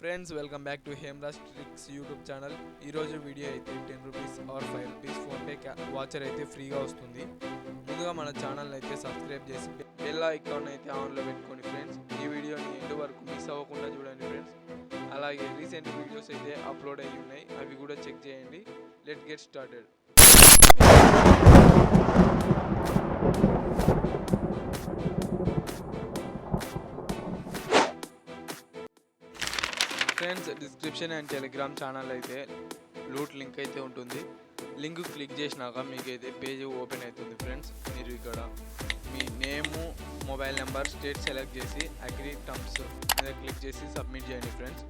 Friends welcome back to Hemraj tricks YouTube channel. ఈరోజు video అయితే 10 rupees or 5 rupees PhonePe voucher అయితే ఫ్రీగా వస్తుంది. ముందుగా మన ఛానల్ అయితే సబ్స్క్రైబ్ చేసి బెల్ ఐకాన్ అయితే ఆన్లో పెట్టుకోండి ఫ్రెండ్స్. ఈ వీడియోని ఎండ్ వరకు మిస్ అవ్వకుండా చూడండి ఫ్రెండ్స్. అలాగే రీసెంట్ వీడియోస్ అయితే అప్లోడ్ అయ్యి ఉన్నాయి, అవి కూడా చెక్ చేయండి. Let get started. Friends, description and Telegram channel అయితే లూట్ లింక్ అయితే ఉంటుంది. లింక్ క్లిక్ చేసినాక మీకైతే పేజ్ ఓపెన్ అవుతుంది ఫ్రెండ్స్. మీరు ఇక్కడ మీ నేము, మొబైల్ నెంబర్, స్టేట్ సెలెక్ట్ చేసి అగ్రీ టర్మ్స్ మీద క్లిక్ చేసి సబ్మిట్ చేయండి ఫ్రెండ్స్.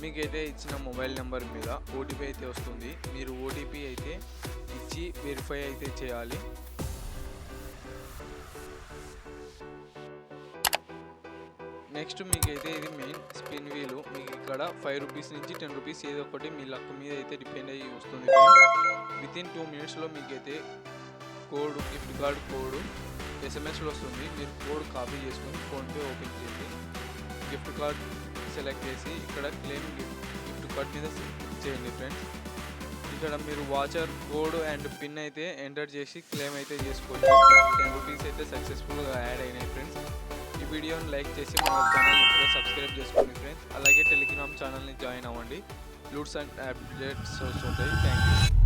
మీకైతే ఇచ్చిన మొబైల్ నెంబర్ మీద ఓటీపీ అయితే వస్తుంది. మీరు ఓటీపీ అయితే ఇచ్చి వెరిఫై అయితే చేయాలి. నెక్స్ట్ మీకైతే ఇది మెయిన్ స్పిన్ వీలు. మీకు ఇక్కడ 5 రూపీస్ నుంచి 10 రూపీస్ ఏదో ఒకటి మీ లక్ మీద అయితే డిపెండ్ అయ్యి వస్తుంది ఫ్రెండ్స్. వితిన్ 2 మినిట్స్లో మీకైతే కోడ్, గిఫ్ట్ కార్డ్ కోడ్ ఎస్ఎంఎస్లో వస్తుంది. మీరు కోడ్ కాపీ చేసుకొని ఫోన్పే ఓపెన్ చేసి గిఫ్ట్ కార్డ్ సెలెక్ట్ చేసి ఇక్కడ క్లెయిమ్ గిఫ్ట్ కార్డ్ మీద క్లిక్ చేయండి ఫ్రెండ్స్. ఇక్కడ మీరు వాచర్ కోడ్ అండ్ పిన్ అయితే ఎంటర్ చేసి క్లెయిమ్ అయితే చేసుకోవచ్చు. 10 రూపీస్ అయితే సక్సెస్ఫుల్గా యాడ్ అయినాయి ఫ్రెండ్స్. ఈ వీడియోని లైక్ చేసి మన ఛానల్ని ఇప్పుడే సబ్స్క్రైబ్ చేసుకోండి ఫ్రెండ్స్. అలాగే టెలిగ్రామ్ ఛానల్ని జాయిన్ అవ్వండి. లూట్స్ అండ్ అప్డేట్స్ వస్తుంటాయి. Thank you.